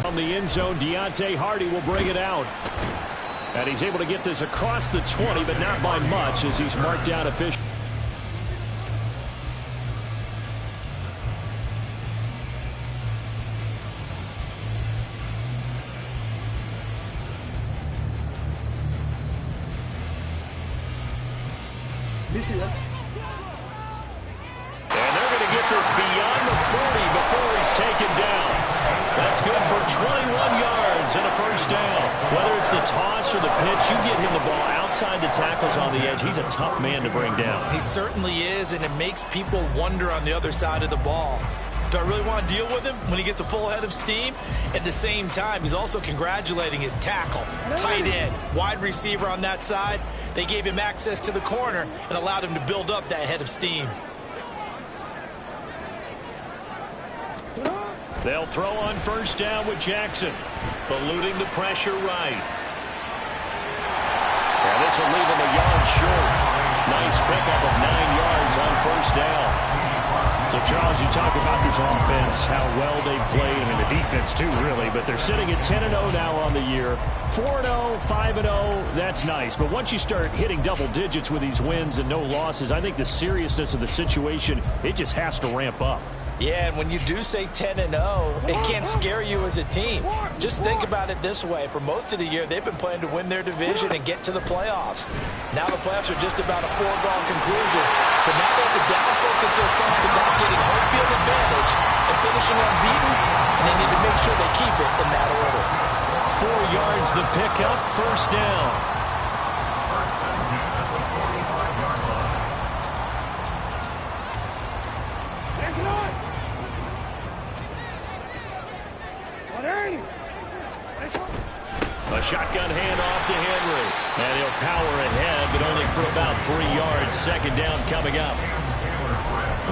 On the end zone, Deontay Hardy will bring it out. And he's able to get this across the 20, but not by much as he's marked down officially. And they're going to get this beyond the 40 before he's taken down. That's good for 21 yards and a first down. Whether it's the toss or the pitch, you get him the ball outside the tackles on the edge. He's a tough man to bring down. He certainly is, and it makes people wonder on the other side of the ball. Do I really want to deal with him when he gets a full head of steam? At the same time, he's also congratulating his tackle, tight end, wide receiver on that side. They gave him access to the corner and allowed him to build up that head of steam. They'll throw on first down with Jackson, eluding the pressure right. And this will leave him a yard short. Nice pickup of 9 yards on first down. So, Charles, you talk about this offense, how well they've played. I mean, the defense, too, really. But they're sitting at 10-0 now on the year. 4-0, 5-0, that's nice. But once you start hitting double digits with these wins and no losses, I think the seriousness of the situation, it just has to ramp up. Yeah, and when you do say 10-0, it can't scare you as a team. Just think about it this way. For most of the year, they've been playing to win their division and get to the playoffs. Now the playoffs are just about a foregone conclusion. So now they have to down-focus their thoughts about getting home field advantage and finishing unbeaten, and they need to make sure they keep it in that order. 4 yards the pickup, first down. A shotgun handoff to Henry. And he'll power ahead, but only for about 3 yards. Second down coming up.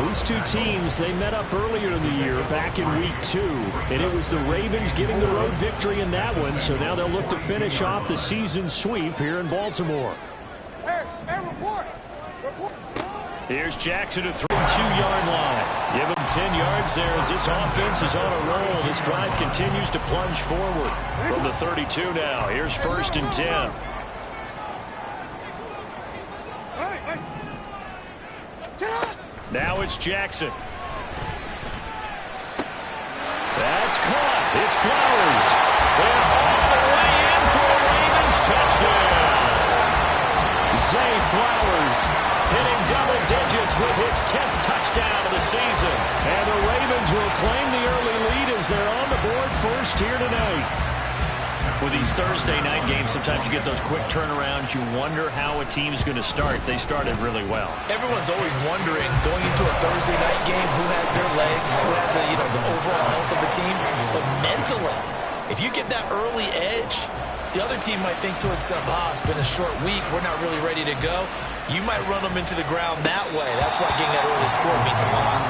These two teams, they met up earlier in the year, back in week 2. And it was the Ravens getting the road victory in that one. So now they'll look to finish off the season sweep here in Baltimore. Here's Jackson to throw 2-yard line. Give him 10 yards there as this offense is on a roll. This drive continues to plunge forward from the 32 now. Here's first and 10. Now it's Jackson. That's caught. It's Flowers. And all the way in for a Ravens touchdown. Zay Flowers hitting double digits with his 10th touchdown of the season. And the Ravens will claim the early lead as they're on the board first here tonight. With these Thursday night games, sometimes you get those quick turnarounds. You wonder how a team's going to start. They started really well. Everyone's always wondering, going into a Thursday night game, who has their legs, who has the overall health of the team. But mentally, if you get that early edge, the other team might think to itself, it's been a short week, we're not really ready to go. You might run them into the ground that way. That's why getting that early score means a lot.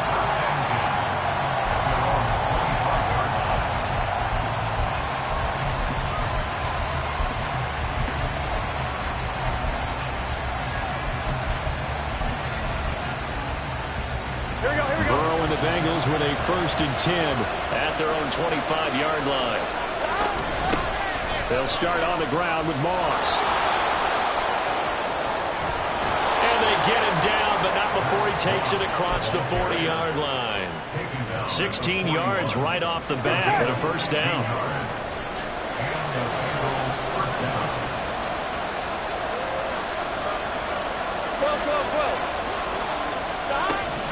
Burrow and the Bengals with a first and 10 at their own 25-yard line. They'll start on the ground with Moss. And they get him down, but not before he takes it across the 40-yard line. 16 yards right off the bat and a first down.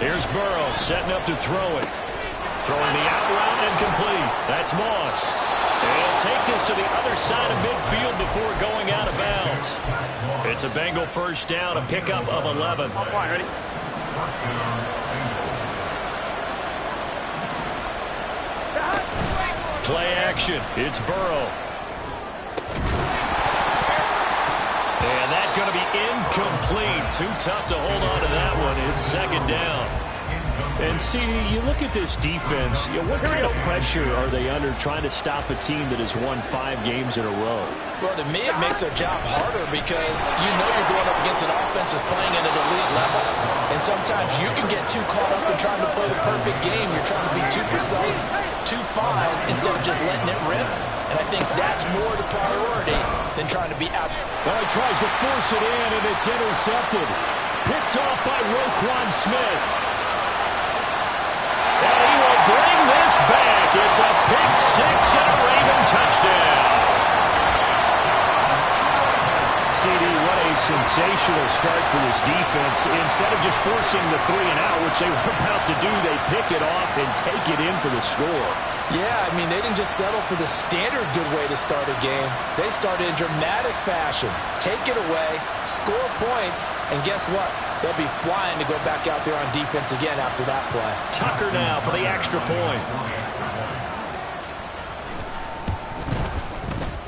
Here's Burrow setting up to throw it. Throwing the out route and complete. That's Moss. And he'll take this to the other side of midfield before going out of bounds. It's a Bengal first down, a pickup of 11. Ready? Play action. It's Burrow. And that's going to be incomplete. Too tough to hold on to that one. It's second down. And see, you look at this defense, what kind of pressure are they under trying to stop a team that has won 5 games in a row? Well, to me, it makes their job harder because you know you're going up against an offense that's playing at an elite level. And sometimes you can get too caught up in trying to play the perfect game. You're trying to be too precise, too fine, instead of just letting it rip. And I think that's more the priority than trying to be absolute. Well, he tries to force it in, and it's intercepted. Picked off by Roquan Smith. And he will bring this back. It's a pick six and a Raven touchdown. CD, what a sensational start for this defense. Instead of just forcing the 3-and-out, which they were about to do, they pick it off and take it in for the score. Yeah, I mean, they didn't just settle for the standard good way to start a game. They started in dramatic fashion. Take it away, score points, and guess what? They'll be flying to go back out there on defense again after that play. Tucker now for the extra point.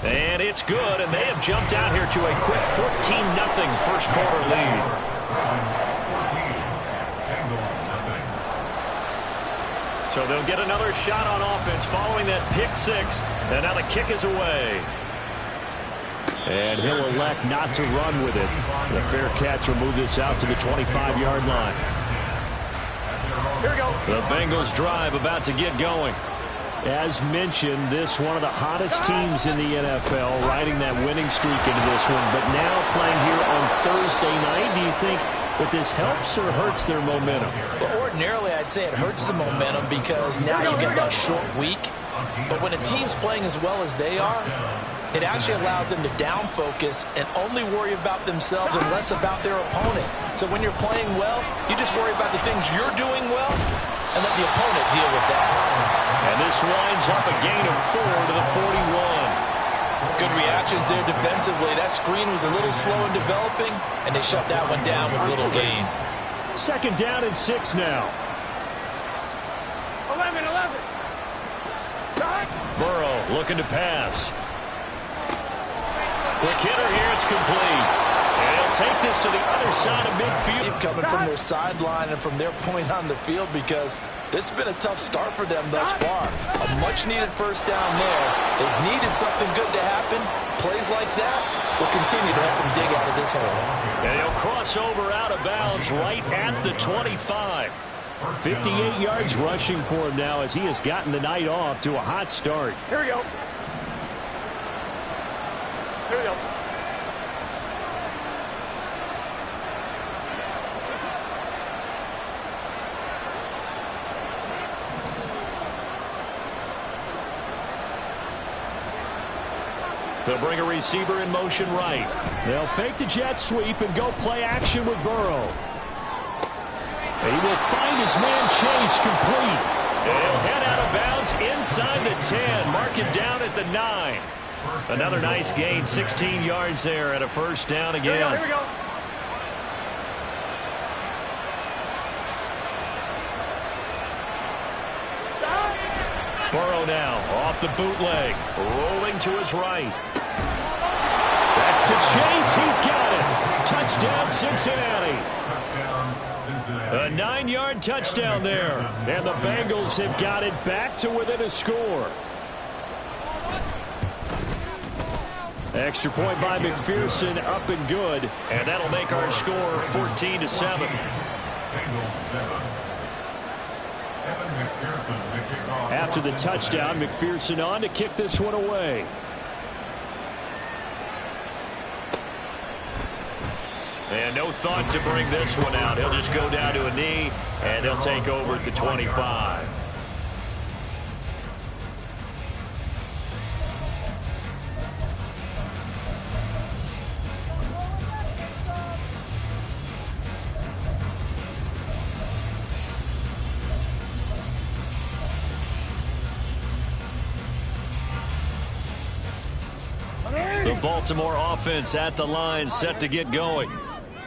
And it's good, and they have jumped out here to a quick 14-0 first quarter lead. So they'll get another shot on offense following that pick six, and now the kick is away. And he'll elect not to run with it. The fair catch will move this out to the 25-yard line. Here we go. The Bengals drive about to get going. As mentioned, this one of the hottest teams in the NFL, riding that winning streak into this one. But now playing here on Thursday night, do you think that this helps or hurts their momentum? Well, ordinarily, I'd say it hurts the momentum because now you get that short week. But when a team's playing as well as they are, it actually allows them to down focus and only worry about themselves and less about their opponent. So when you're playing well, you just worry about the things you're doing well and let the opponent deal with that. And this winds up a gain of 4 to the 41. Good reactions there defensively. That screen was a little slow in developing, and they shut that one down with little gain. Second down and 6 now. 11. Burrow looking to pass. Quick hitter here, it's complete. And he'll take this to the other side of midfield. Coming from their sideline and from their point on the field, because this has been a tough start for them thus far. A much-needed first down there. They've needed something good to happen. Plays like that will continue to help them dig out of this hole. And he'll cross over out of bounds right at the 25. 58 yards rushing for him now as he has gotten the night off to a hot start. Here we go. They'll bring a receiver in motion right. They'll fake the jet sweep and go play action with Burrow. He will find his man Chase complete. And he'll head out of bounds inside the 10. Mark it down at the 9. Another nice gain, 16 yards there and a first down again. Here we go. Burrow now off the bootleg, rolling to his right. That's to Chase. He's got it. Touchdown, Cincinnati. A 9-yard touchdown there. And the Bengals have got it back to within a score. Extra point by McPherson, up and good. And that'll make our score 14-7. After the touchdown, McPherson on to kick this one away. And no thought to bring this one out. He'll just go down to a knee, and he'll take over at the 25. The Baltimore offense at the line, set to get going.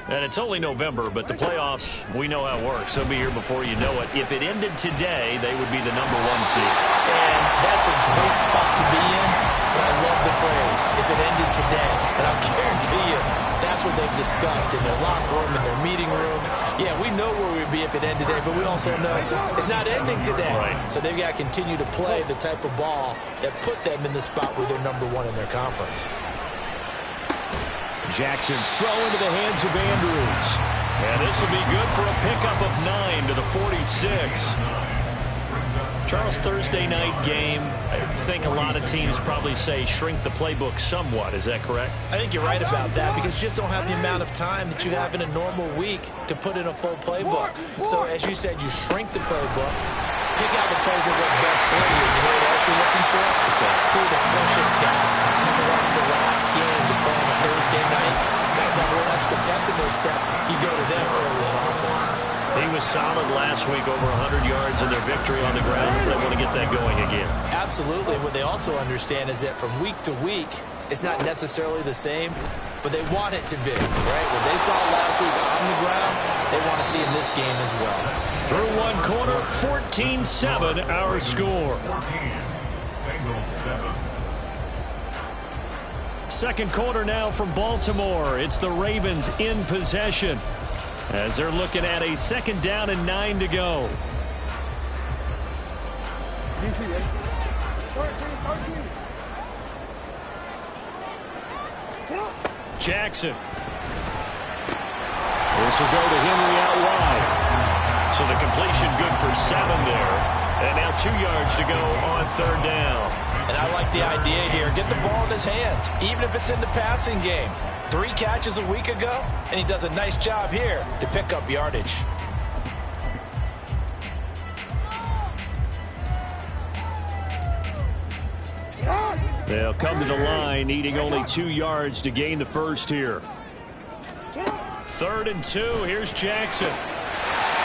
And it's only November, but the playoffs, we know how it works. They'll be here before you know it. If it ended today, they would be the #1 seed. And that's a great spot to be in, but I love the phrase, if it ended today. And I'll guarantee you, that's what they've discussed in their locker room, in their meeting rooms. Yeah, we know where we'd be if it ended today, but we also know it's not ending today. Right. So they've got to continue to play the type of ball that put them in the spot where they're #1 in their conference. Jackson's throw into the hands of Andrews. And this will be good for a pickup of 9 to the 46. Charles, Thursday night game, I think a lot of teams probably say shrink the playbook somewhat. Is that correct? I think you're right about that because you just don't have the amount of time that you have in a normal week to put in a full playbook. So as you said, you shrink the playbook, pick out the plays that work best for you. You know what else you're looking for? It's who are the freshest guys coming off the last game to play on a Thursday night. Guys have a little extra pep in their step. You go to them early and often. He was solid last week, over 100 yards in their victory on the ground. They want to get that going again. Absolutely. What they also understand is that from week to week, it's not necessarily the same, but they want it to be, right? What they saw last week on the ground, they want to see in this game as well. Through one quarter, 14-7 our score. Second quarter now from Baltimore. It's the Ravens in possession, as they're looking at a 2nd down and 9 to go. Jackson. This will go to Henry out wide. So the completion good for 7 there. And now 2 yards to go on 3rd down. And I like the idea here. Get the ball in his hands, even if it's in the passing game. 3 catches a week ago, and he does a nice job here to pick up yardage. They'll come to the line, needing only 2 yards to gain the first here. 3rd and 2. Here's Jackson.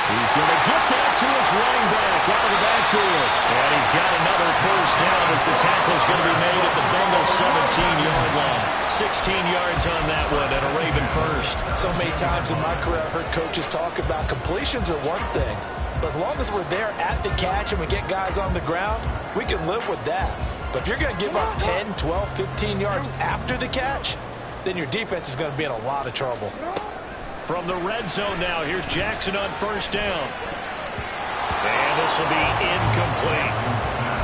He's going to get that to his running back out of the backfield. And he's got another first down as the tackle's going to be made at the Bengals 17-yard line. 16 yards on that one and a Raven first. So many times in my career I've heard coaches talk about completions are one thing. But as long as we're there at the catch and we get guys on the ground, we can live with that. But if you're going to give up 10, 12, 15 yards after the catch, then your defense is going to be in a lot of trouble. From the red zone now, here's Jackson on first down. And this will be incomplete.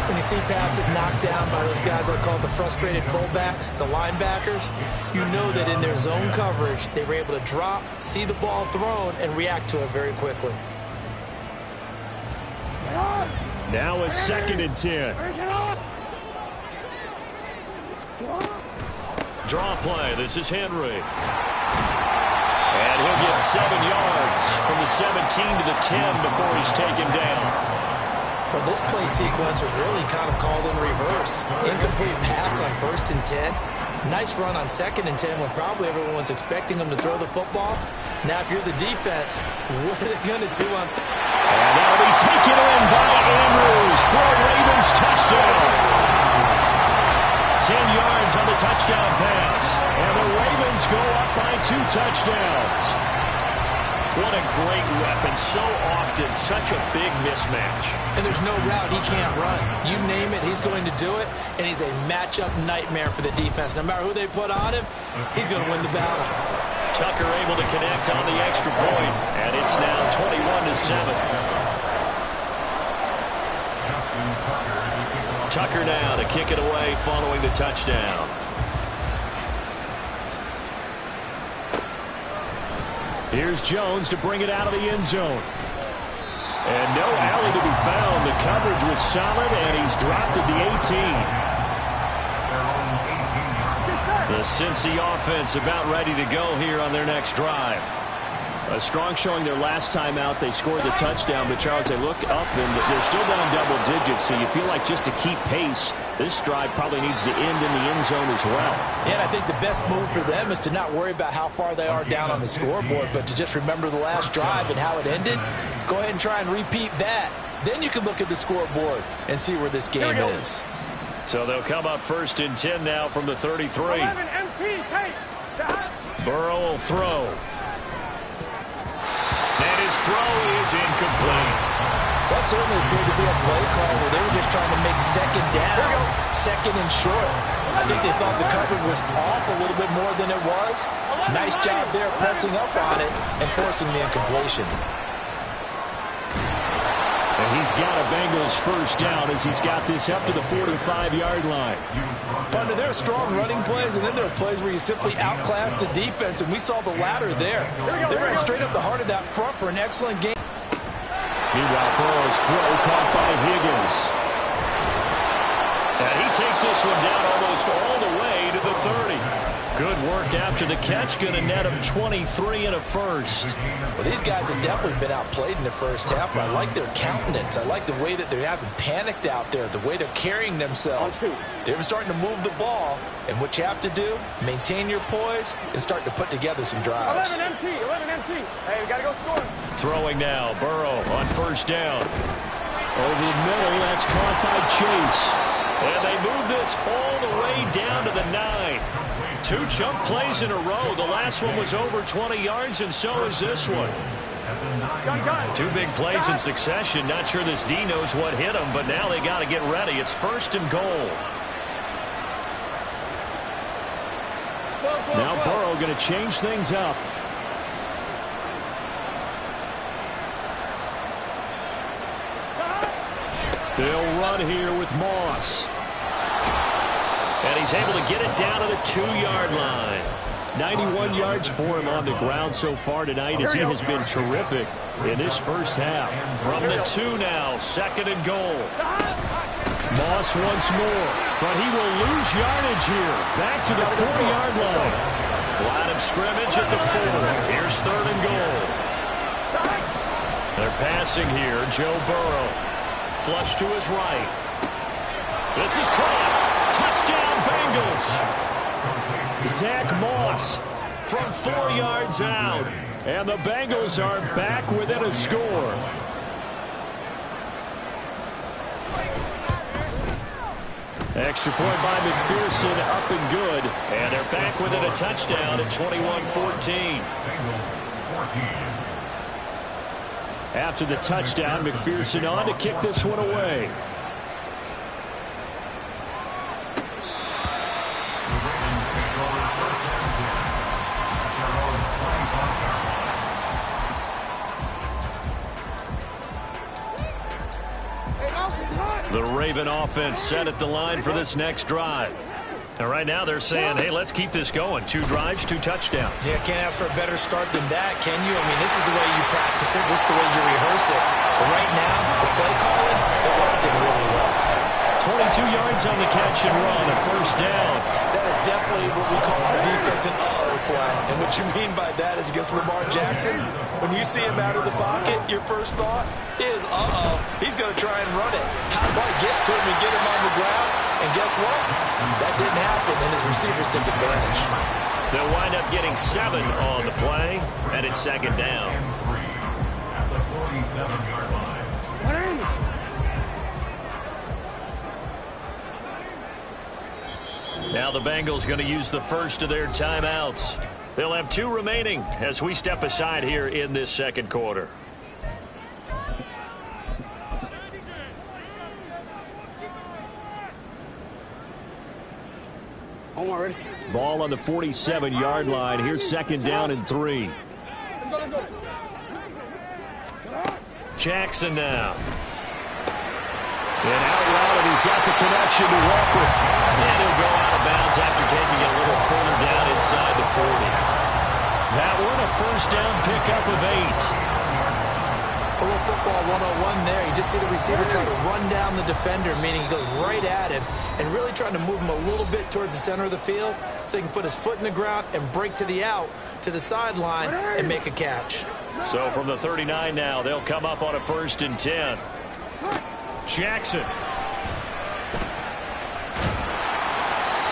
When you see passes knocked down by those guys I call the frustrated fullbacks, the linebackers, you know that in their zone coverage, they were able to drop, see the ball thrown, and react to it very quickly. Now a 2nd and 10. Draw play. This is Henry. And he'll get 7 yards from the 17 to the 10 before he's taken down. Well, this play sequence was really kind of called in reverse. Incomplete pass on 1st and 10. Nice run on 2nd and 10 when probably everyone was expecting him to throw the football. Now, if you're the defense, what are they going to do on... And that'll be taken in by Andrews for a Ravens touchdown. 10 yards on the touchdown pass. And the Ravens go up by 2 touchdowns. What a great weapon. So often, such a big mismatch. And there's no route he can't run. You name it, he's going to do it. And he's a matchup nightmare for the defense. No matter who they put on him, he's going to win the battle. Tucker able to connect on the extra point. And it's now 21-7. Tucker now to kick it away following the touchdown. Here's Jones to bring it out of the end zone. And no alley to be found. The coverage was solid, and he's dropped at the 18. The Cincy offense about ready to go here on their next drive. A strong showing their last time out. They scored the touchdown, but Charles, they look up and they're still down double digits, so you feel like just to keep pace, this drive probably needs to end in the end zone as well. Yeah, and I think the best move for them is to not worry about how far they are down on the scoreboard, but to just remember the last drive and how it ended. Go ahead and try and repeat that. Then you can look at the scoreboard and see where this game is. So they'll come up 1st and 10 now from the 33. Burrow will throw. And his throw is incomplete. That certainly appeared to be a play call where they were just trying to make 2nd down, 2nd and short. I think they thought the coverage was off a little bit more than it was. Nice job there pressing up on it and forcing the incompletion. And he's got a Bengals first down as he's got this up to the 45-yard line. Partner, there are strong running plays, and then there are plays where you simply outclass the defense, and we saw the latter there. They ran straight up the heart of that front for an excellent game. Meanwhile, Burrow's throw caught by Higgins. And he takes this one down almost all the way to the 30. Good work after the catch. Going to net him 23 and a first. Well, these guys have definitely been outplayed in the first half, but I like their countenance. I like the way that they haven't panicked out there, the way they're carrying themselves. They're starting to move the ball, and what you have to do, maintain your poise and start to put together some drives. 11 MT. Hey, we got to go score. Throwing now, Burrow on first down. Over the middle, that's caught by Chase. And they move this all the way down to the 9. 2 jump plays in a row. The last one was over 20 yards, and so is this one. 2 big plays in succession. Not sure this D knows what hit him, but now they got to get ready. It's first and goal. Now Burrow going to change things up. They'll run here with Moss. And he's able to get it down to the 2-yard line. 91 yards for him on the ground so far tonight as he has been terrific in this first half. From the 2 now, second and goal. Moss once more, but he will lose yardage here. Back to the 4-yard line. Line of scrimmage at the 4. Here's third and goal. They're passing here. Joe Burrow. Flush to his right. This is caught. Touchdown, Bengals. Zach Moss from 4 yards out. And the Bengals are back within a score. Extra point by McPherson, up and good. And they're back within a touchdown at 21-14. After the touchdown, McPherson on to kick this one away. The Raven offense set at the line for this next drive. And right now they're saying, hey, let's keep this going. 2 drives, 2 touchdowns. Yeah, can't ask for a better start than that, can you? I mean, this is the way you practice it. This is the way you rehearse it. But right now, the play calling, they're working really well. 22 yards on the catch and run, a first down. That is definitely what we call our defense an uh-oh play. And what you mean by that is against Lamar Jackson, when you see him out of the pocket, your first thought is, uh-oh, he's going to try and run it. How do I get to him and get him on the ground? And guess what? That didn't happen, and his receivers took advantage. They'll wind up getting 7 on the play, and it's second down. At the 47-yard line. Now the Bengals going to use the first of their timeouts. They'll have 2 remaining as we step aside here in this second quarter. Already. Ball on the 47-yard line. Here's second down and 3. Jackson now. And out route, and he's got the connection to Walker. And he'll go out of bounds after taking it a little further down inside the 40. That one, a first down pickup of 8. A little football 101 there. You just see the receiver trying to run down the defender, meaning he goes right at him and really trying to move him a little bit towards the center of the field so he can put his foot in the ground and break to the out, to the sideline, and make a catch. So from the 39 now, they'll come up on a first and 10. Jackson.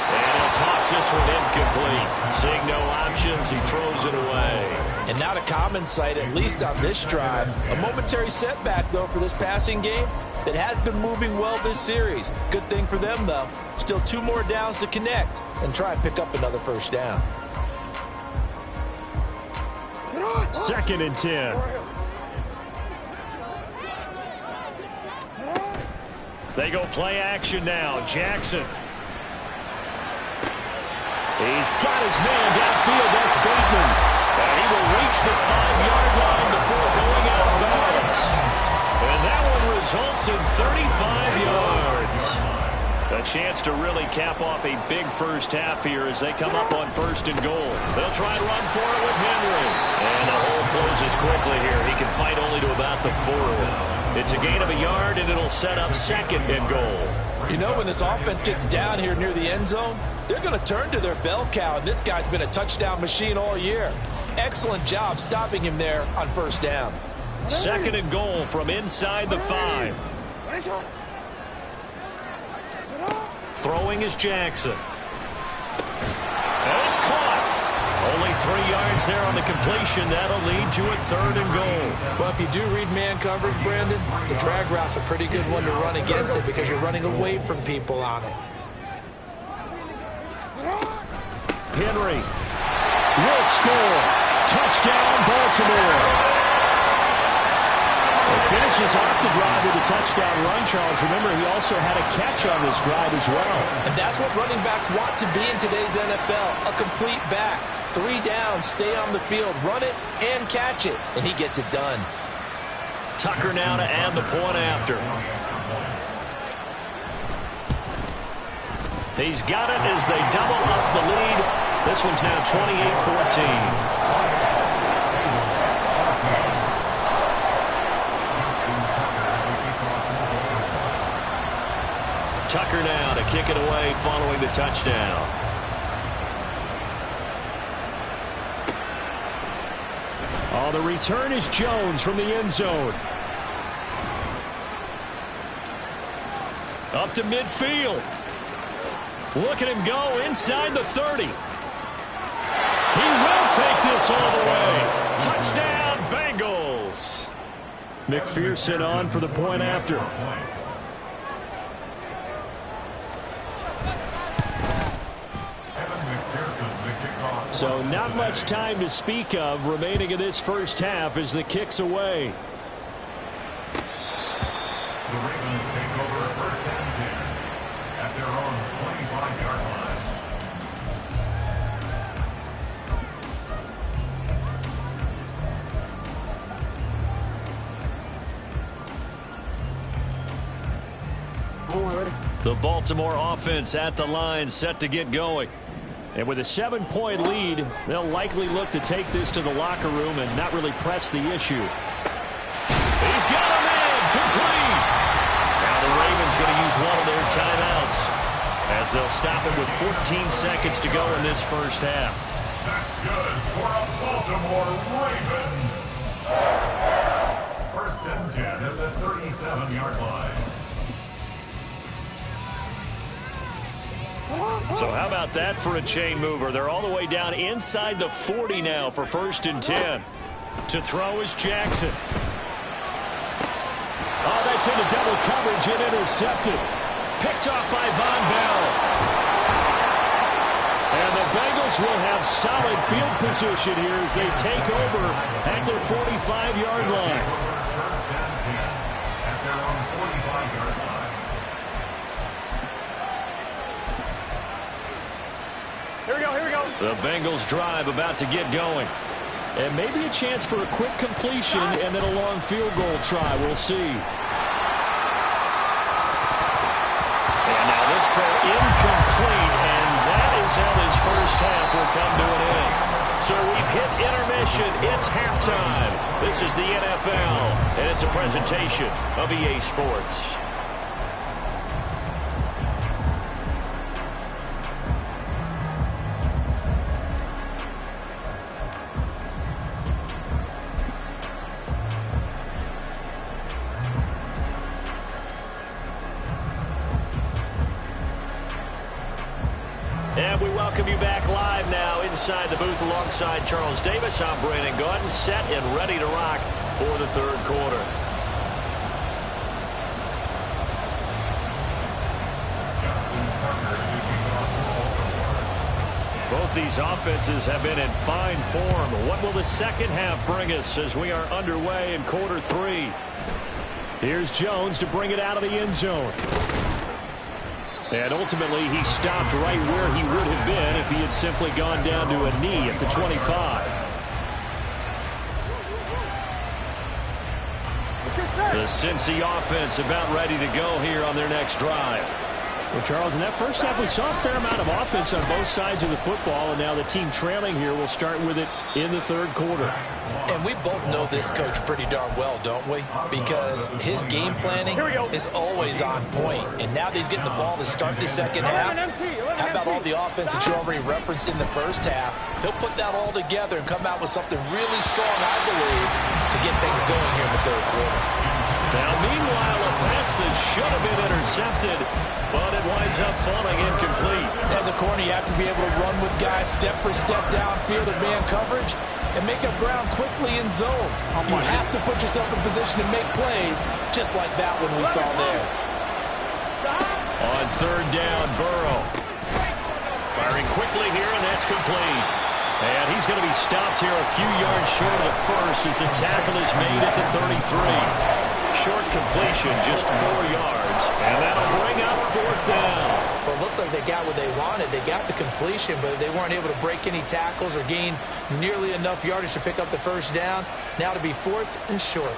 And he'll toss this one incomplete. Seeing no options, he throws it away. And not a common sight, at least on this drive. A momentary setback, though, for this passing game that has been moving well this series. Good thing for them, though. Still 2 more downs to connect and try and pick up another first down. Second and 10. They go play action now. Jackson. He's got his man downfield. That's Bateman. And he will reach the 5-yard line before going out of bounds. And that one results in 35 yards. A chance to really cap off a big first half here as they come up on 1st and goal. They'll try and run for it with Henry. And the hole closes quickly here. He can fight only to about the 4. It's a gain of a yard, and it'll set up 2nd and goal. You know, when this offense gets down here near the end zone, they're going to turn to their bell cow, and this guy's been a touchdown machine all year. Excellent job stopping him there on 1st down. 2nd and goal from inside the 5. Throwing is Jackson. And it's caught. Only 3 yards there on the completion. That'll lead to a 3rd and goal. Well, if you do read man coverage, Brandon, the drag route's a pretty good one to run against it because you're running away from people on it. Henry will score. Touchdown, Baltimore. It finishes off the drive with a touchdown run, Charles. Remember, he also had a catch on this drive as well. And that's what running backs want to be in today's NFL, a complete back. 3 down, stay on the field, run it, and catch it. And he gets it done. Tucker now to add the point after. He's got it as they double up the lead. This one's now 28-14. Tucker now to kick it away following the touchdown. Oh, the return is Jones from the end zone. Up to midfield. Look at him go inside the 30. He will take this all the way. Touchdown, Bengals. McPherson on for the point after. So not much time to speak of remaining in this first half as the kick's away. The Ravens take over 1st and 10 at their own 25-yard line. The Baltimore offense at the line, set to get going. And with a 7-point lead, they'll likely look to take this to the locker room and not really press the issue. He's got him in, complete. Now the Ravens going to use one of their timeouts as they'll stop it with 14 seconds to go in this first half. That's good for a Baltimore Raven. 1st and 10 at the 37-yard line. So how about that for a chain mover? They're all the way down inside the 40 now for 1st and 10. To throw is Jackson. Oh, that's into double coverage and intercepted. Picked off by Von Bell. And the Bengals will have solid field position here as they take over at their 45-yard line. 1st and 10 at their own 45-yard line. Here we go, here we go. The Bengals drive about to get going. And maybe a chance for a quick completion and then a long field goal try. We'll see. And now this throw incomplete, and that is how this first half will come to an end. So we've hit intermission. It's halftime. This is the NFL, and it's a presentation of EA Sports. And we welcome you back live now inside the booth alongside Charles Davis. I'm Brandon Gaudin, set and ready to rock for the 3rd quarter. Both these offenses have been in fine form. What will the second half bring us as we are underway in quarter 3? Here's Jones to bring it out of the end zone. And ultimately, he stopped right where he would have been if he had simply gone down to a knee at the 25. The Cincy offense about ready to go here on their next drive. Well, Charles, in that first half, we saw a fair amount of offense on both sides of the football, and now the team trailing here will start with it in the third quarter. And we both know this coach pretty darn well, don't we? Because his game planning is always on point. And now that he's getting the ball to start the second half, how about all the offense that you already referenced in the first half? He'll put that all together and come out with something really strong, I believe, to get things going here in the third quarter. Now, meanwhile, a pass that should have been intercepted, but it winds up falling incomplete. As a corner, you have to be able to run with guys step for step downfield in man coverage and make up ground quickly in zone. You have to put yourself in position to make plays, just like that one we saw there. On third down, Burrow. Firing quickly here, and that's complete. And he's going to be stopped here a few yards short of the first as the tackle is made at the 33. Short completion, just 4 yards, and that'll bring up fourth down. Well, it looks like they got what they wanted. They got the completion, but they weren't able to break any tackles or gain nearly enough yardage to pick up the first down. Now to be fourth and short.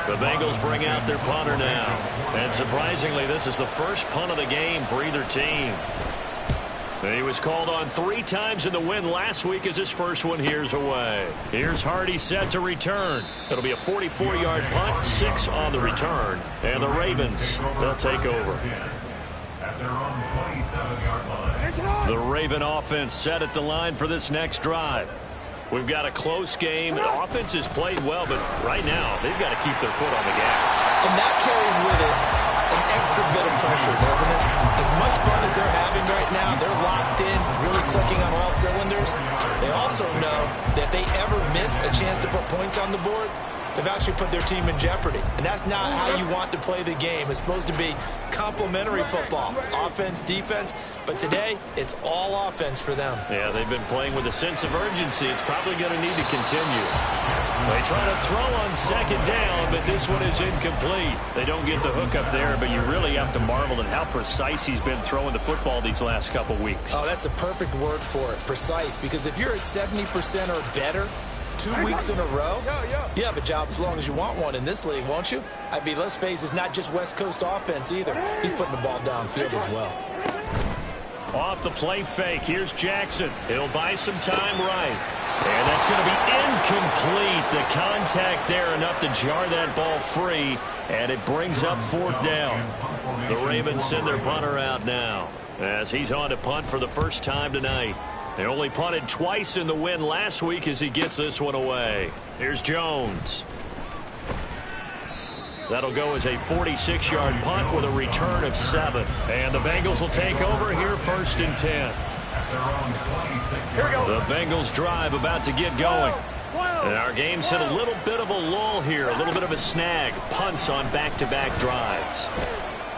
The Bengals bring out their punter now. And surprisingly, this is the first punt of the game for either team. He was called on 3 times in the win last week as his first one here's away. Here's Hardy set to return. It'll be a 44-yard punt, 6 on the return. And the Ravens, they'll take over. At their own 27-yard line. The Raven offense set at the line for this next drive. We've got a close game. The offense has played well, but right now they've got to keep their foot on the gas. And that carries with it an extra bit of pressure, doesn't it? As much fun as they're having right now, they're locked in, really clicking on all cylinders. They also know that if they ever miss a chance to put points on the board, they've actually put their team in jeopardy. And that's not how you want to play the game. It's supposed to be complementary football, offense, defense. But today, it's all offense for them. Yeah, they've been playing with a sense of urgency. It's probably going to need to continue. They try to throw on second down, but this one is incomplete. They don't get the hook up there, but you really have to marvel at how precise he's been throwing the football these last couple weeks. Oh, that's the perfect word for it, precise. Because if you're at 70% or better 2 weeks in a row, you have a job as long as you want one in this league, won't you? I mean, let's face it, it's not just West Coast offense either. He's putting the ball downfield as well. Off the play fake, here's Jackson. He'll buy some time right. And that's going to be incomplete. The contact there enough to jar that ball free, and it brings up fourth down. The Ravens send their punter out now as he's on to punt for the first time tonight. They only punted twice in the win last week as he gets this one away. Here's Jones. That'll go as a 46-yard punt with a return of 7. And the Bengals will take over here first and 10. The Bengals drive about to get going. And our game's hit a little bit of a lull here, a little bit of a snag. Punts on back-to-back drives.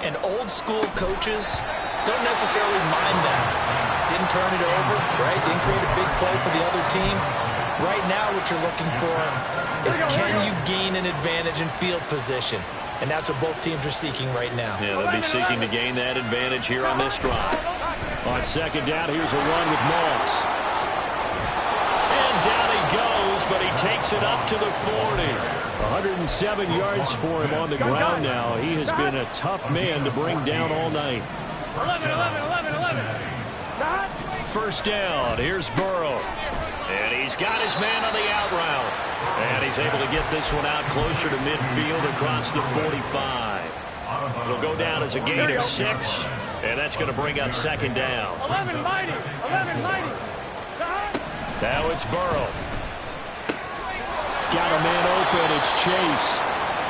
And old school coaches don't necessarily mind that. Didn't turn it over, right? Didn't create a big play for the other team. Right now what you're looking for is can you gain an advantage in field position? And that's what both teams are seeking right now. Yeah, they'll be seeking to gain that advantage here on this drive. On second down, here's a run with Moss. And down he goes, but he takes it up to the 40. 107 yards for him on the ground now. He has been a tough man to bring down all night. 11. First down, here's Burrow. And he's got his man on the out route. And he's able to get this one out closer to midfield across the 45. It'll go down as a gain of 6, and that's going to bring up second down. 11 mighty. Now it's Burrow. Got a man open, it's Chase.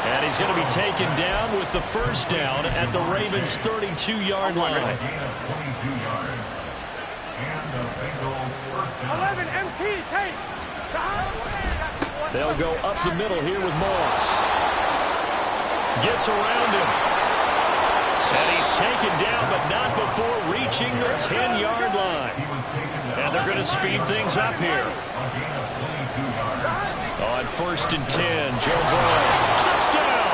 And he's going to be taken down with the first down at the Ravens' 32-yard line. 11 MT, take. They'll go up the middle here with Moss. Gets around him. And he's taken down, but not before reaching the 10-yard line. And they're going to speed things up here. On first and 10, Joe Burrow. Touchdown!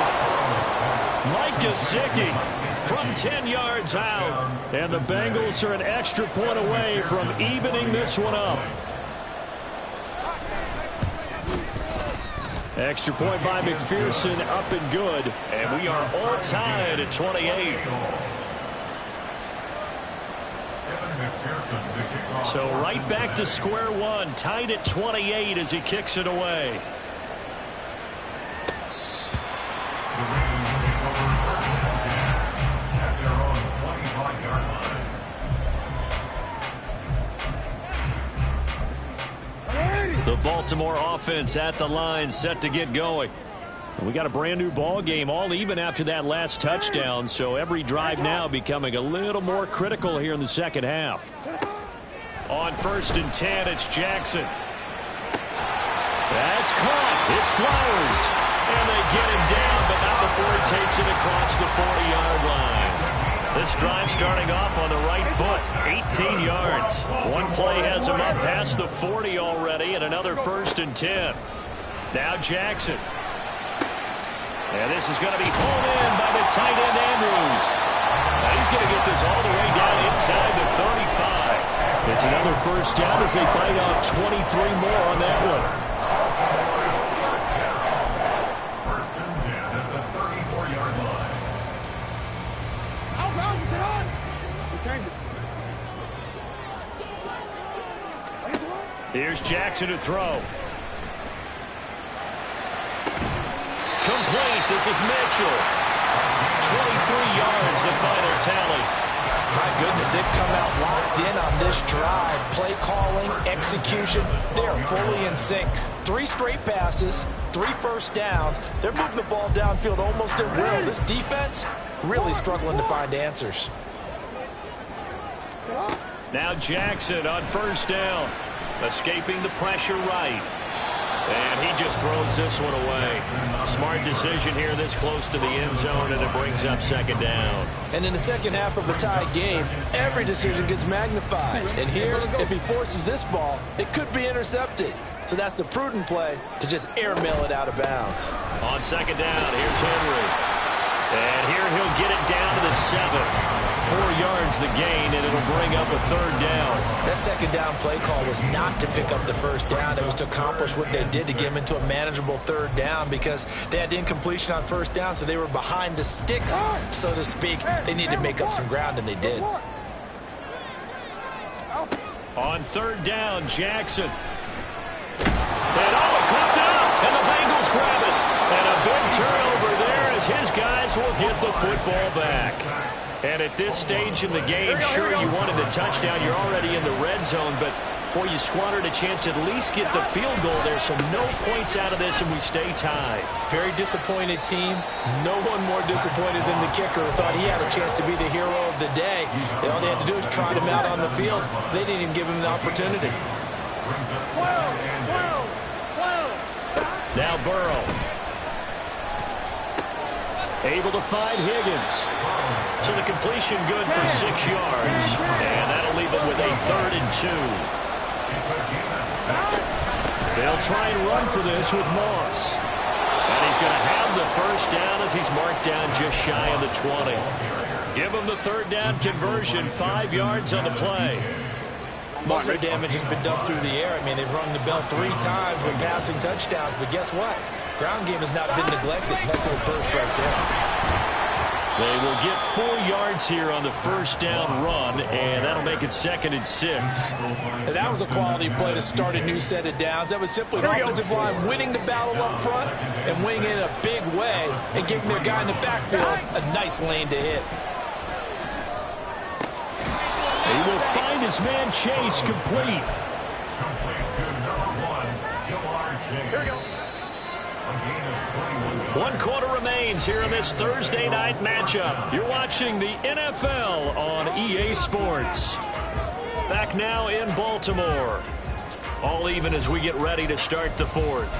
Mike Gesicki from 10 yards out. And the Bengals are an extra point away from evening this one up. Extra point by McPherson, up and good. And we are all tied at 28. So right back to square one, tied at 28 as he kicks it away. The Baltimore offense at the line, set to get going. We got a brand new ball game, all even after that last touchdown, so every drive now becoming a little more critical here in the second half. On 1st and 10, it's Jackson. That's caught. It's Flowers. And they get him down, but not before he takes it across the 40-yard line. This drive starting off on the right foot, 18 yards. One play has him up past the 40 already, and another 1st and 10. Now Jackson. And this is going to be pulled in by the tight end, Andrews. Now he's going to get this all the way down inside the 35. It's another 1st down as they bite off 23 more on that one. 1st and 10 at the 34-yard line. Out, sit on. Return it. Here's Jackson to throw. Complete. This is Mitchell. 23 yards, the final tally. My goodness, they've come out locked in on this drive. Play calling, execution, they are fully in sync. 3 straight passes, 3 1st downs. They're moving the ball downfield almost at will. This defense really struggling to find answers. Now Jackson on 1st down. Escaping the pressure right. And he just throws this one away. Smart decision here this close to the end zone, and it brings up 2nd down. And in the second half of a tied game, every decision gets magnified. And here, if he forces this ball, it could be intercepted. So that's the prudent play to just airmail it out of bounds. On 2nd down, here's Henry. And here he'll get it down to the 7. 4 yards the gain, and it'll bring up a 3rd down. That 2nd down play call was not to pick up the 1st down. It was to accomplish what they did to get him into a manageable 3rd down because they had incompletion on 1st down, so they were behind the sticks, so to speak. They needed to make up some ground, and they did. On 3rd down, Jackson. And it caught up, and the Bengals grab it. And a big turnover there as his guys will get the football back. And at this stage in the game, sure, you wanted the touchdown. You're already in the red zone, but, boy, you squandered a chance to at least get the field goal there, so no points out of this, and we stay tied. Very disappointed team. No one more disappointed than the kicker who thought he had a chance to be the hero of the day. All they had to do was trot him out on the field. They didn't even give him the opportunity. Now Burrow. Able to find Higgins. So the completion good for 6 yards. And that'll leave them with a 3rd and 2. They'll try and run for this with Moss. And he's going to have the 1st down as he's marked down just shy of the 20. Give him the 3rd down conversion. 5 yards on the play. Most of their damage has been done through the air. I mean, they've rung the bell 3 times with passing touchdowns. But guess what? Ground game has not been neglected. Nice little burst right there. They will get 4 yards here on the 1st down run, and that'll make it 2nd and 6. And that was a quality play to start a new set of downs. That was simply an offensive line winning the battle up front and winning it in a big way and giving their guy in the backfield a nice lane to hit. He will find his man Chase complete. Here we go. 1 quarter remains here in this Thursday night matchup. You're watching the NFL on EA Sports. Back now in Baltimore. All even as we get ready to start the 4th.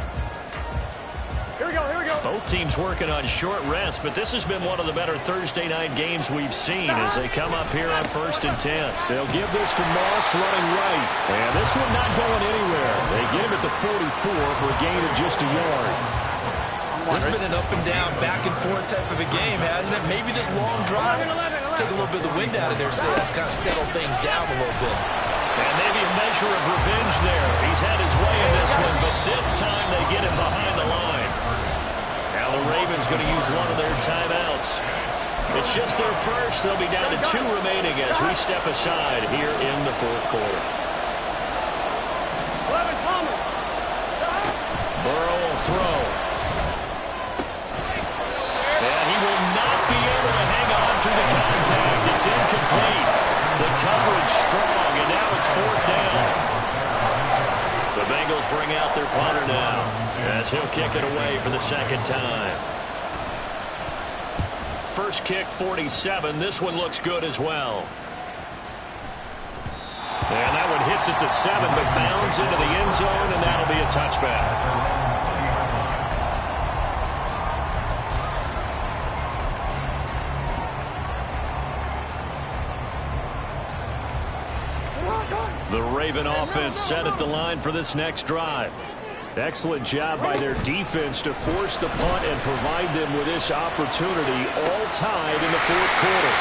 Here we go, here we go. Both teams working on short rest, but this has been one of the better Thursday night games we've seen as they come up here on 1st and 10. They'll give this to Moss running right. And this one not going anywhere. They get him at the 44 for a gain of just a yard. This has been an up and down, back and forth type of a game, hasn't it? Maybe this long drive take a little bit of the wind out of their sails, kind of settle things down a little bit. And maybe a measure of revenge there. He's had his way in this one, but this time they get him behind the line. going to use one of their timeouts. It's just their first. They'll be down to 2 remaining as we step aside here in the fourth quarter. Burrow will throw. And he will not be able to hang on through the contact. It's incomplete. The coverage strong, and now it's 4th down. The Bengals bring out their punter now as he'll kick it away for the 2nd time. First kick, 47. This one looks good as well. And that one hits at the 7, but bounds into the end zone, and that'll be a touchback. The Raven offense set at the line for this next drive. Excellent job by their defense to force the punt and provide them with this opportunity, all tied in the 4th quarter.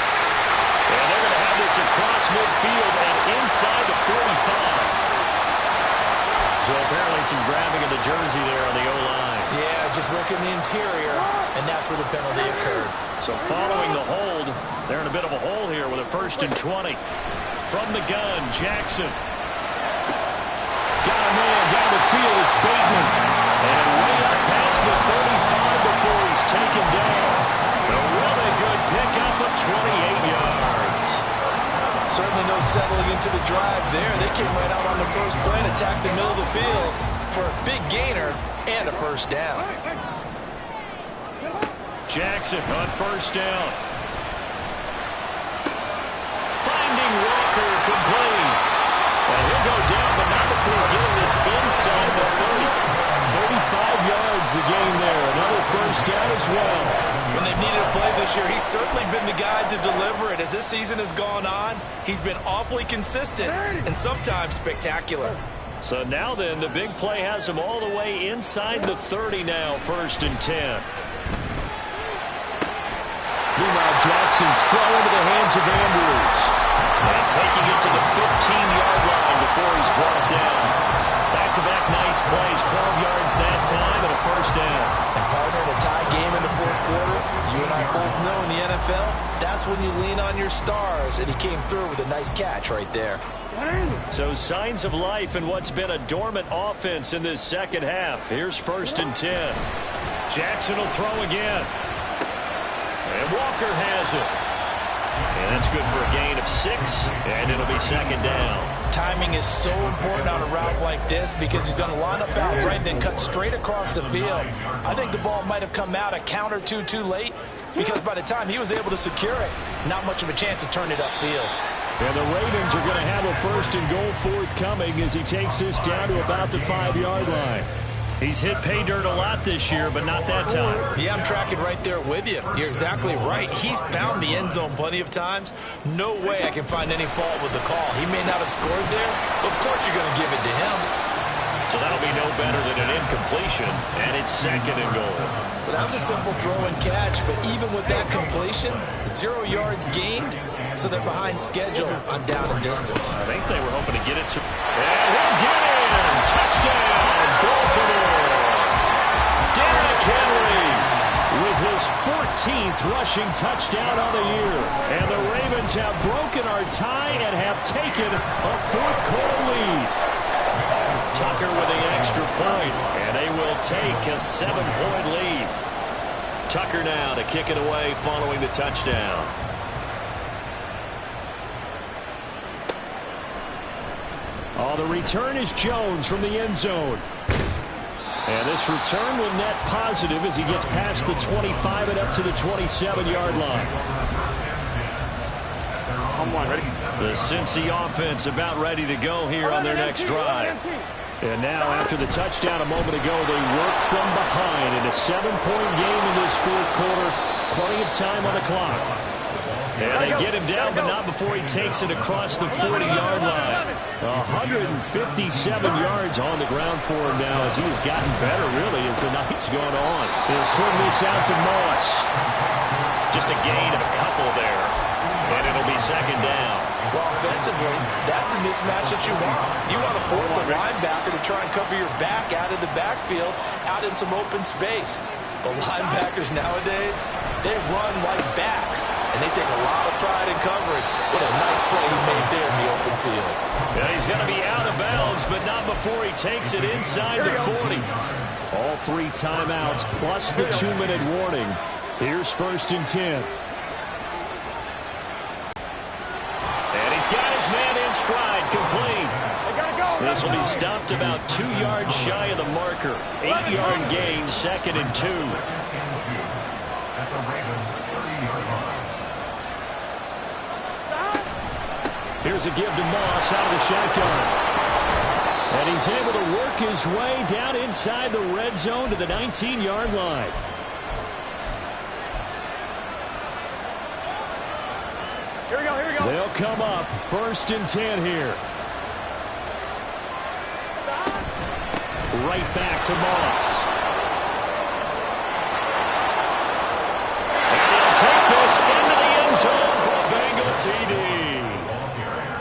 And they're going to have this across midfield and inside the 45. So apparently some grabbing of the jersey there on the O-line. Yeah, just working the interior, and that's where the penalty occurred. So following the hold, they're in a bit of a hole here with a 1st and 20. From the gun, Jackson. Got a man down the field. It's Bateman. And way up past the 35 before he's taken down. A really good pickup of 28 yards. Certainly no settling into the drive there. They came right out on the first play and attacked the middle of the field for a big gainer and a 1st down. Jackson on 1st down. Finding Walker complete. And he'll go down, but not before getting this inside the 30. 35 yards the game there. Another 1st down as well. When they've needed a play this year, he's certainly been the guy to deliver it. As this season has gone on, he's been awfully consistent and sometimes spectacular. So now then, the big play has him all the way inside the 30 now, 1st and 10. Meanwhile, Jackson's throw into the hands of Andrews. And taking it to the 15-yard line before he's brought down. Back-to-back nice plays, 12 yards that time and a 1st down. And partner, in a tie game in the 4th quarter, you and I both know in the NFL, that's when you lean on your stars, and he came through with a nice catch right there. So signs of life in what's been a dormant offense in this 2nd half. Here's 1st and 10. Jackson will throw again. And Walker has it. And that's good for a gain of 6, and it'll be 2nd down. Timing is so important on a route like this because he's going to line up out right, then cut straight across the field. I think the ball might have come out a count or two too late because by the time he was able to secure it, not much of a chance to turn it upfield. And the Ravens are going to have a 1st and goal forthcoming as he takes this down to about the 5-yard line. He's hit pay dirt a lot this year, but not that time. Yeah, I'm tracking right there with you. You're exactly right. He's found the end zone plenty of times. No way I can find any fault with the call. He may not have scored there, but of course you're going to give it to him. So that'll be no better than an incompletion, and it's 2nd and goal. Well, that was a simple throw and catch, but even with that completion, 0 yards gained, so they're behind schedule on down and distance. I think they were hoping to get it to... And he'll get in! Touchdown! Baltimore! Derrick Henry with his 14th rushing touchdown on the year. And the Ravens have broken our tie and have taken a 4th quarter lead. Tucker with the extra point, and they will take a 7-point lead. Tucker now to kick it away following the touchdown. Oh, the return is Jones from the end zone. And this return will net positive as he gets past the 25 and up to the 27-yard line. The Cincy offense about ready to go here on their next drive. And now, after the touchdown a moment ago, they work from behind in a 7-point game in this 4th quarter. Plenty of time on the clock. And they get him down, but not before he takes it across the 40-yard line. 157 yards on the ground for him now as he has gotten better, really, as the night's gone on. He'll swing this out to Moss. Just a gain of a couple there. And it'll be 2nd down. Well, offensively, that's the mismatch that you want. You want to force a linebacker to try and cover your back out of the backfield, out in some open space. The linebackers nowadays, they run like backs, and they take a lot of pride in covering. What a nice play he made there in the open field. Yeah, he's going to be out of bounds, but not before he takes it inside the 40. All 3 timeouts plus the 2-minute warning. Here's 1st and 10. And he's got his man in stride, complete. This will be stopped about 2 yards shy of the marker. 8-yard gain, 2nd and 2. At the Ravens' 30-yard line. Here's a give to Moss out of the shotgun. And he's able to work his way down inside the red zone to the 19-yard line. Here we go, here we go. They'll come up 1st and 10 here. Right back to Moss. And he'll take this into the end zone for a Bengal TD.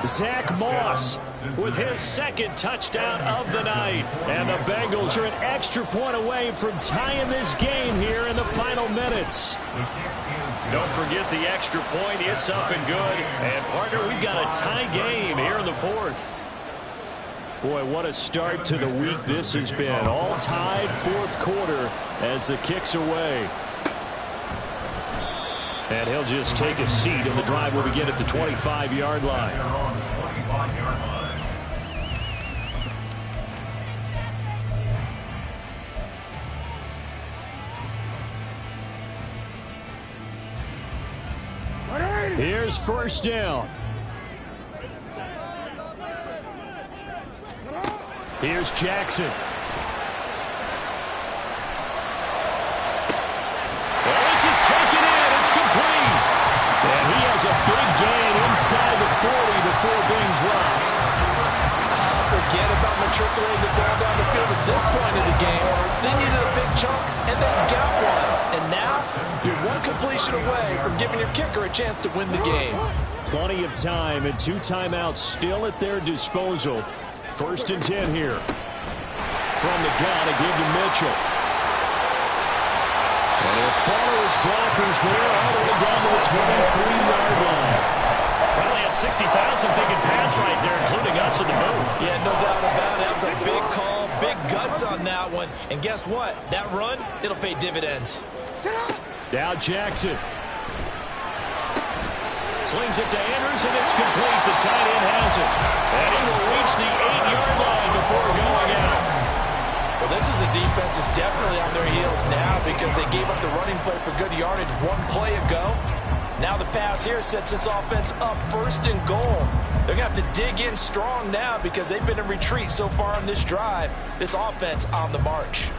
Zach Moss with his 2nd touchdown of the night. And the Bengals are an extra point away from tying this game here in the final minutes. Don't forget the extra point. It's up and good. And, partner, we've got a tie game here in the 4th. Boy, what a start to the week this has been. All tied 4th quarter as the kick's away. And he'll just take a seat, and the drive will begin at the 25-yard line. Here's 1st down. Here's Jackson. Well, this is taken in. It's complete. And he has a big gain inside the 40 before being dropped. Forget about matriculating the ball down the field at this point of the game. They needed a big chunk, and they got one. And now, you're one completion away from giving your kicker a chance to win the game. Plenty of time and 2 timeouts still at their disposal. 1st and 10 here. From the gun, a give to Mitchell. And he'll follow his blockers there all the way down to the 23-yard line. Probably had 60,000 thinking pass right there, including us in the booth. Yeah, no doubt about it. That was a big call, big guts on that one. And guess what? That run, it'll pay dividends. Now Jackson. Slings it to Andrews, and it's complete. The tight end has it. And he will reach the 8-yard line before going out. Well, this is a defense that's definitely on their heels now because they gave up the running play for good yardage 1 play ago. Now the pass here sets this offense up 1st and goal. They're going to have to dig in strong now because they've been in retreat so far on this drive. This offense on the march.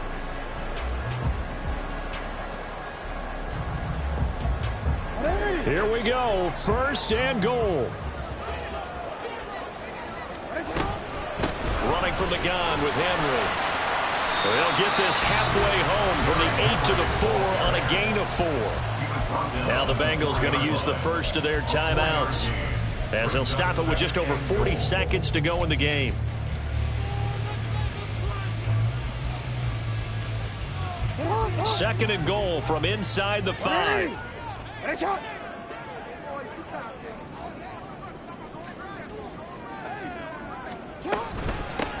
Here we go, 1st and goal. Running from the gun with Henry. They'll get this halfway home from the 8 to the 4 on a gain of 4. Now the Bengals going to use the first of their timeouts as they'll stop it with just over 40 seconds to go in the game. Second and goal from inside the 5.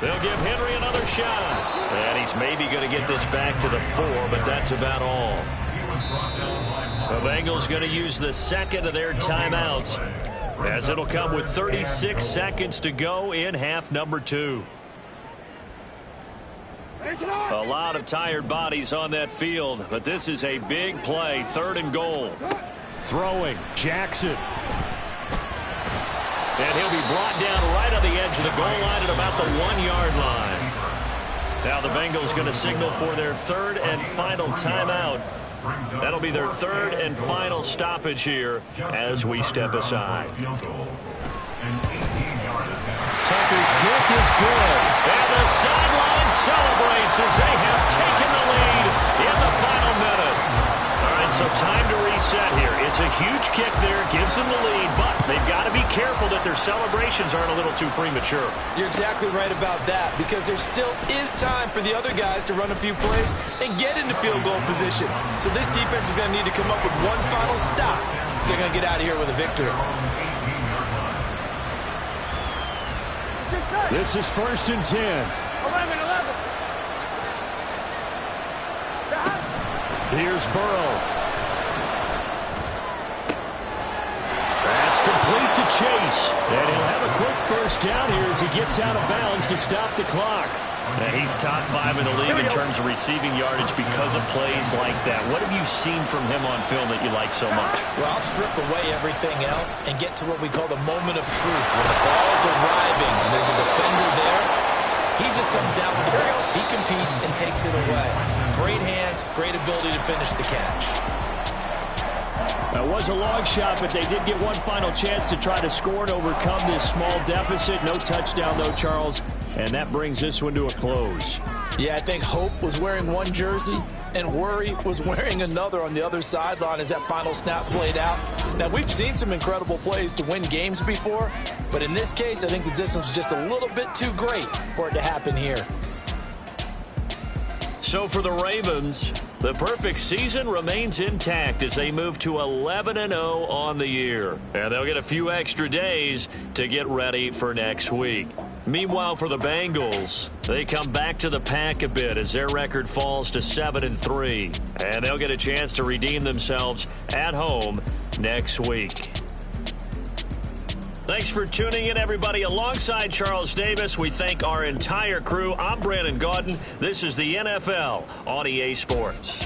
They'll give Henry another shot. And he's maybe going to get this back to the 4, but that's about all. The Bengals going to use the second of their timeouts as it'll come with 36 seconds to go in half number 2. A lot of tired bodies on that field, but this is a big play, 3rd and goal. Throwing, Jackson. And he'll be brought down right on the edge of the goal line at about the 1-yard line. Now the Bengals going to signal for their 3rd and final timeout. That'll be their 3rd and final stoppage here as we step aside. Tucker's kick is good. And the sideline celebrates as they have taken the lead in the final minute. All right, so time to reset. reset here. It's a huge kick there, gives them the lead, but they've got to be careful that their celebrations aren't a little too premature. You're exactly right about that, because there still is time for the other guys to run a few plays and get into field goal position. So this defense is going to need to come up with one final stop if they're going to get out of here with a victory. This is 1st and 10. 11. Here's Burrow. That's complete to Chase. And he'll have a quick first down here as he gets out of bounds to stop the clock. And he's top 5 in the league in terms of receiving yardage because of plays like that. What have you seen from him on film that you like so much? Well, I'll strip away everything else and get to what we call the moment of truth. When the ball's arriving and there's a defender there, he just comes down with the ball. He competes and takes it away. Great hands, great ability to finish the catch. That was a long shot, but they did get one final chance to try to score and overcome this small deficit. No touchdown, though, Charles. And that brings this one to a close. Yeah, I think Hope was wearing one jersey and Worry was wearing another on the other sideline as that final snap played out. Now, we've seen some incredible plays to win games before, but in this case, I think the distance was just a little bit too great for it to happen here. So for the Ravens, the perfect season remains intact as they move to 11-0 on the year. And they'll get a few extra days to get ready for next week. Meanwhile, for the Bengals, they come back to the pack a bit as their record falls to 7-3. And they'll get a chance to redeem themselves at home next week. Thanks for tuning in, everybody. Alongside Charles Davis, we thank our entire crew. I'm Brandon Gaudin. This is the NFL on EA Sports.